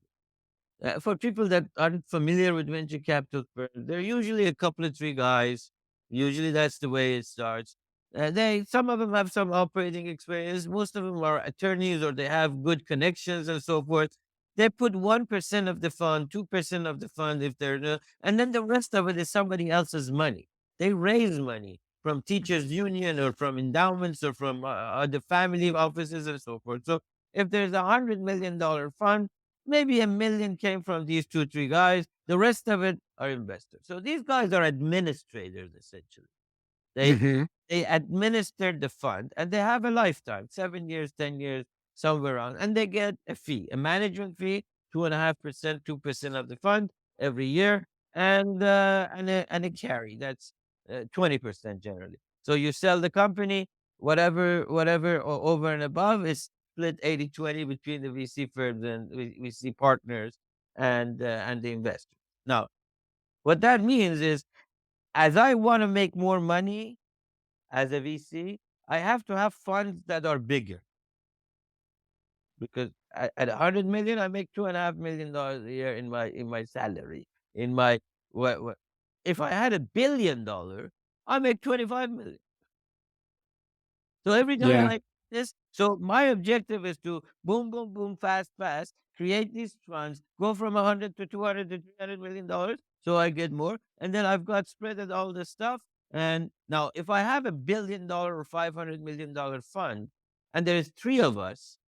For people that aren't familiar with venture capital firms, they're usually a couple of three guys. Usually that's the way it starts. Some of them have some operating experience. Most of them are attorneys or they have good connections and so forth. They put 1% of the fund, 2% of the fund if and then the rest of it is somebody else's money. They raise money from teachers union or from endowments or from other family offices and so forth. So if there's $100 million fund, maybe 1 million came from these two, three guys. The rest of it are investors. So these guys are administrators essentially. They Mhm. they administer the fund and they have a lifetime, 7 years, 10 years, somewhere around, and they get a fee, a management fee, 2.5%, 2% of the fund every year, and a carry. That's 20% generally. So you sell the company, whatever over and above is split 80-20 between the VC firms and VC partners and the investors. Now, what that means is, as I want to make more money as a VC, I have to have funds that are bigger, because at 100 million, I make $2.5 million a year in my salary. In my what, if I had $1 billion, I make 25 million. So every time Yeah. I this, so my objective is to boom, boom, boom, fast, fast, create these funds, go from 100 to 200 to $300 million, so I get more, and then I've got spread at all this stuff. And now, if I have $1 billion or $500 million fund, and there is three of us,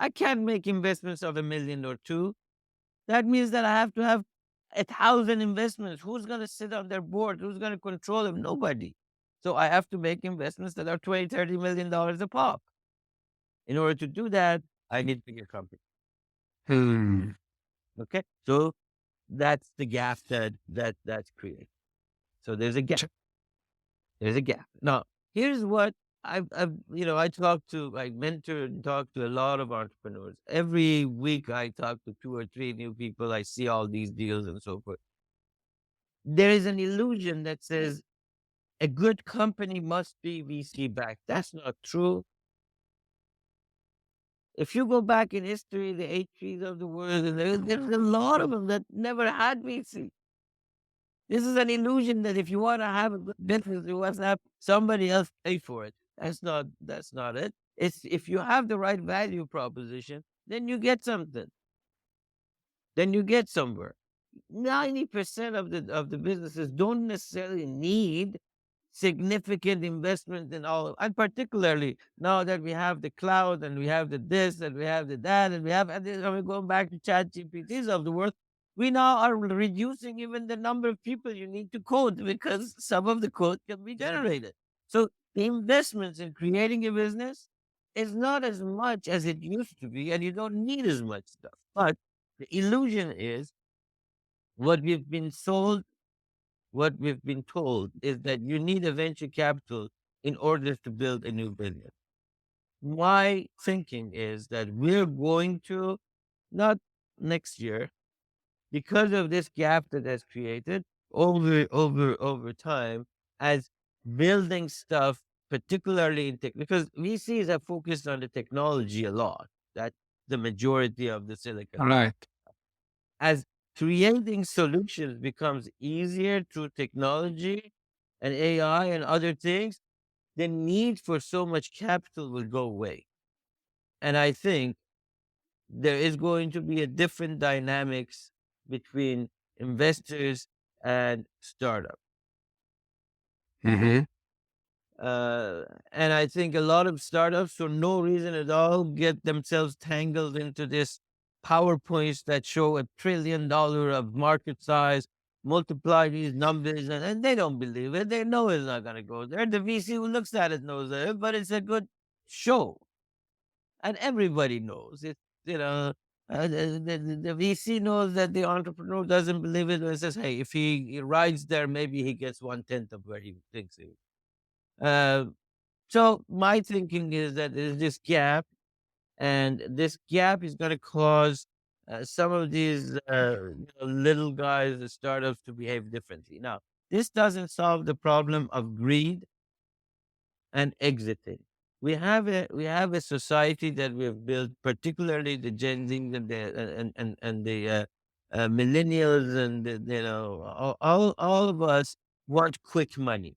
I can't make investments of 1 million or two. That means that I have to have 1,000 investments. Who's going to sit on their board? Who's going to control them? Nobody. So I have to make investments that are 20, $30 million a pop. In order to do that, I need bigger company. Hmm. Okay. So that's the gap that's created. So there's a gap. There's a gap. Now, here's what I mentor and talk to a lot of entrepreneurs. Every week I talk to 2 or 3 new people. I see all these deals and so forth. There is an illusion that says a good company must be VC backed. That's not true. If you go back in history, the HPs of the world, and there's a lot of them that never had VC. This is an illusion that if you want to have a good business, you must have somebody else pay for it. That's not it. It's if you have the right value proposition, then you get something. Then you get somewhere. 90% of the businesses don't necessarily need significant investment in all, and particularly now that we have the cloud and we have the this and we have the that and we're going back to chat GPTs of the world, we now are reducing even the number of people you need to code, because some of the code can be generated. So the investments in creating a business is not as much as it used to be, and you don't need as much stuff. But the illusion is, what we've been sold, what we've been told is that you need a venture capital in order to build a new business. My thinking is that we're going to, not next year, because of this gap that has created over time, as building stuff, particularly in tech, because VCs are focused on the technology a lot. That's the majority of the Silicon Valley. Right. As creating solutions becomes easier through technology and AI and other things, the need for so much capital will go away. And I think there is going to be a different dynamics between investors and startups. Mm-hmm. And I think a lot of startups, for no reason at all, get themselves tangled into this PowerPoints that show $1 trillion of market size, multiply these numbers, and they don't believe it. They know it's not going to go there. The VC who looks at it knows it, but it's a good show. And everybody knows it. You know, the VC knows that the entrepreneur doesn't believe it, and says, hey, if he rides there, maybe he gets 1/10 of where he thinks he. Uh, so my thinking is that there's this gap, and this gap is going to cause some of these little guys, the startups, to behave differently. Now, this doesn't solve the problem of greed and exiting. We have a society that we have built, particularly the Gen Z and the millennials, and all of us want quick money.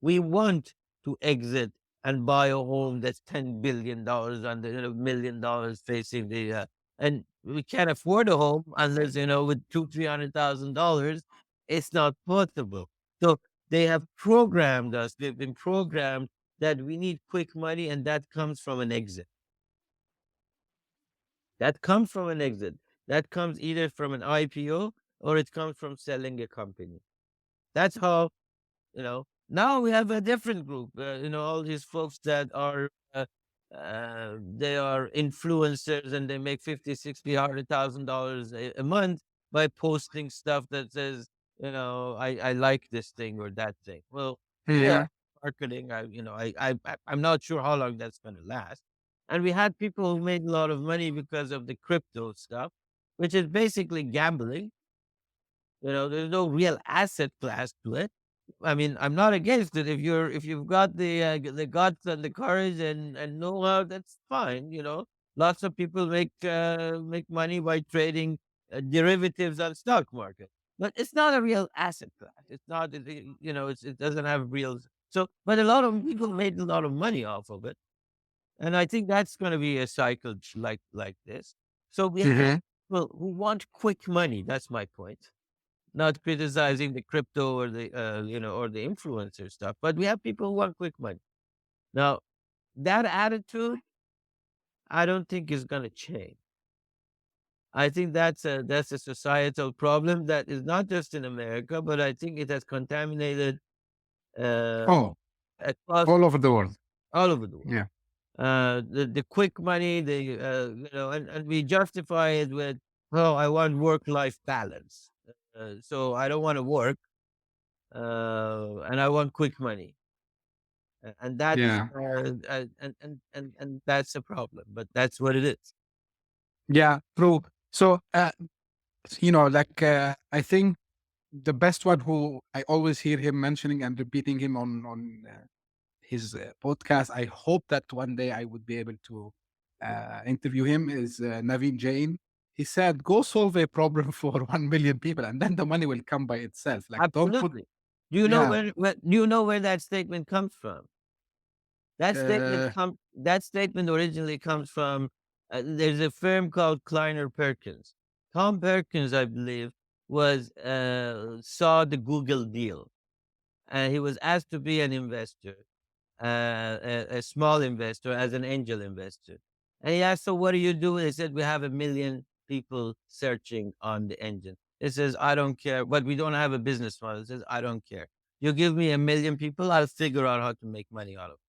We want to exit and buy a home that's $10 billion under $1 million facing and we can't afford a home unless with $200,000-300,000, it's not possible. So they have programmed us. They've been programmed that we need quick money, and that comes from an exit. That comes from an exit. That comes either from an IPO or it comes from selling a company. That's how now we have a different group. All these folks that are they are influencers, and they make 50, 60, $100,000 a month by posting stuff that says, I like this thing or that thing. Well, yeah, Yeah. marketing. I'm not sure how long that's going to last. And we had people who made a lot of money because of the crypto stuff, which is basically gambling. There's no real asset class to it. I mean, I'm not against it. If you've got the guts and the courage and know-how, that's fine. Lots of people make money by trading derivatives on stock market, but it's not a real asset class. It's not. It doesn't have real. So, but a lot of people made a lot of money off of it, and I think that's going to be a cycle like this. So we have Mhm. people who want quick money. That's my point. Not criticizing the crypto or the influencer stuff, but we have people who want quick money. Now, that attitude, I don't think is going to change. I think that's a societal problem that is not just in America, but I think it has contaminated uh, Oh, across all over the world. all over the world. Yeah. The quick money, and we justify it with, oh, I want work life balance, so I don't want to work, and I want quick money. And that's Yeah. and that's a problem, but that's what it is. Yeah. True. So, I think the best one who I always hear him mentioning and repeating him on his podcast. I hope that one day I would be able to interview him. Is Naveen Jain. He said, "Go solve a problem for 1 million people, and then the money will come by itself. Like, don't put." Absolutely. Do you know Yeah. where that statement comes from? Uh, That statement originally comes from, there's a firm called Kleiner Perkins. Tom Perkins, I believe, was saw the Google deal, and he was asked to be an investor, a small investor, as an angel investor. And he asked, "So what do you do?" They said, "We have 1 million people searching on the engine." It says, "I don't care, but we don't have a business model." It says, "I don't care. You give me 1 million people, I'll figure out how to make money out of it."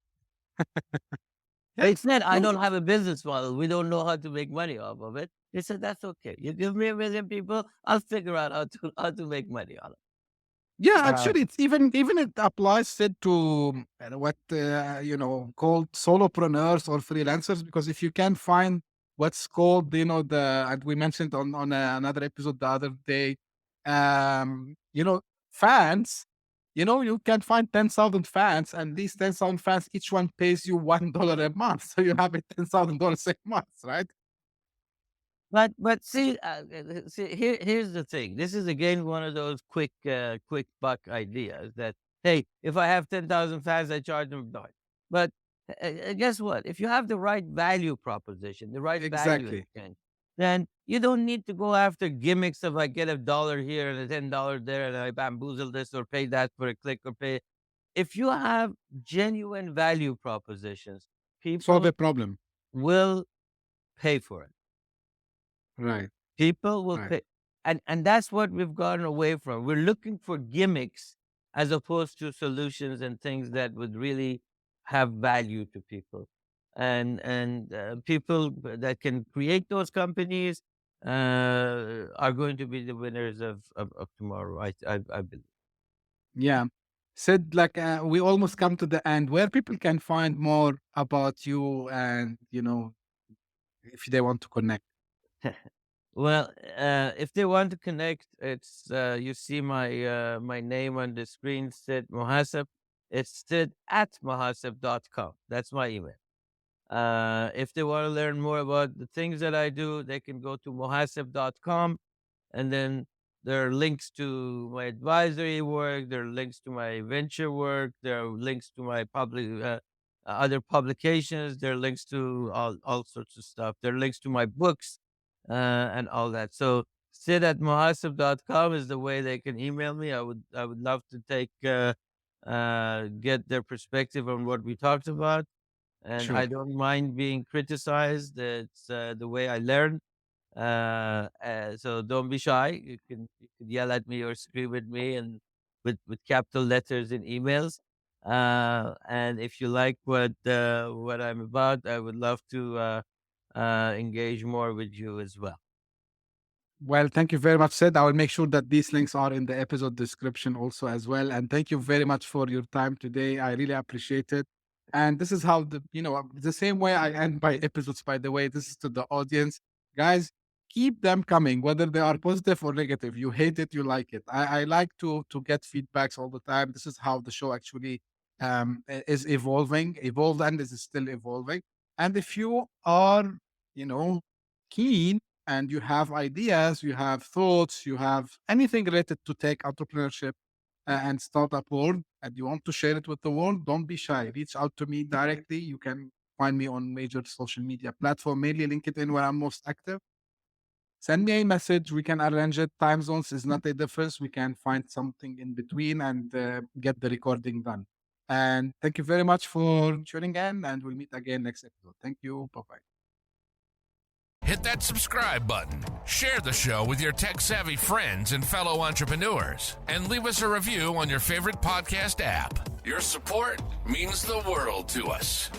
yeah. They said, "I True. don't have a business model. We don't know how to make money off of it." They said, "That's okay. You give me 1 million people, I'll figure out how to make money out of Yeah, it." actually, it's even it applies it to what called solopreneurs or freelancers, because if you can find what's called and we mentioned on another episode the other day, fans. You can find 10,000 fans, and these 10,000 fans, each one pays you $1 a month, so you have a $10,000 a month, right? But see, here's the thing. This is again one of those quick buck ideas that, hey, if I have 10,000 fans, I charge them $1. But guess what? If you have the right value proposition, the right value Exactly. exchange, then you don't need to go after gimmicks of, I get $1 here and $10 there, and I bamboozle this or pay that for a click or pay. If you have genuine value propositions, Solve people a problem. will pay for it. Right. People will Right. pay. And that's what we've gotten away from. We're looking for gimmicks as opposed to solutions and things that would really have value to people. And people that can create those companies are going to be the winners of tomorrow, I believe. Yeah. Said, like, we almost come to the end where people can find more about you, and if they want to connect. Well, if they want to connect, it's you see my name on the screen, Sid Mohasseb. It's Sid at Mohasseb.com. That's my email. If they want to learn more about the things that I do, they can go to Mohasseb.com, and then there are links to my advisory work. There are links to my venture work. There are links to my other publications. There are links to all sorts of stuff. There are links to my books and all that. So Sid at Mohasseb.com is the way they can email me. I would love to get their perspective on what we talked about, and Sure. I don't mind being criticized. It's the way I learn. So don't be shy. You can yell at me or scream at me, and with capital letters in emails. And if you like what I'm about, I would love to engage more with you as well. Well, thank you very much, Sid. I will make sure that these links are in the episode description also as well. And thank you very much for your time today. I really appreciate it. And this is how the same way I end my episodes, by the way, this is to the audience. Guys, keep them coming, whether they are positive or negative. You hate it, you like it. I like to get feedbacks all the time. This is how the show actually is evolved and is still evolving. And if you are, keen and you have ideas, you have thoughts, you have anything related to tech entrepreneurship and startup world, and you want to share it with the world, don't be shy. Reach out to me directly. You can find me on major social media platform, mainly LinkedIn, where I'm most active. Send me a message. We can arrange it. Time zones is not a difference. We can find something in between and get the recording done. And thank you very much for tuning in, and we'll meet again next episode. Thank you. Bye-bye. Hit that subscribe button, share the show with your tech-savvy friends and fellow entrepreneurs, and leave us a review on your favorite podcast app. Your support means the world to us.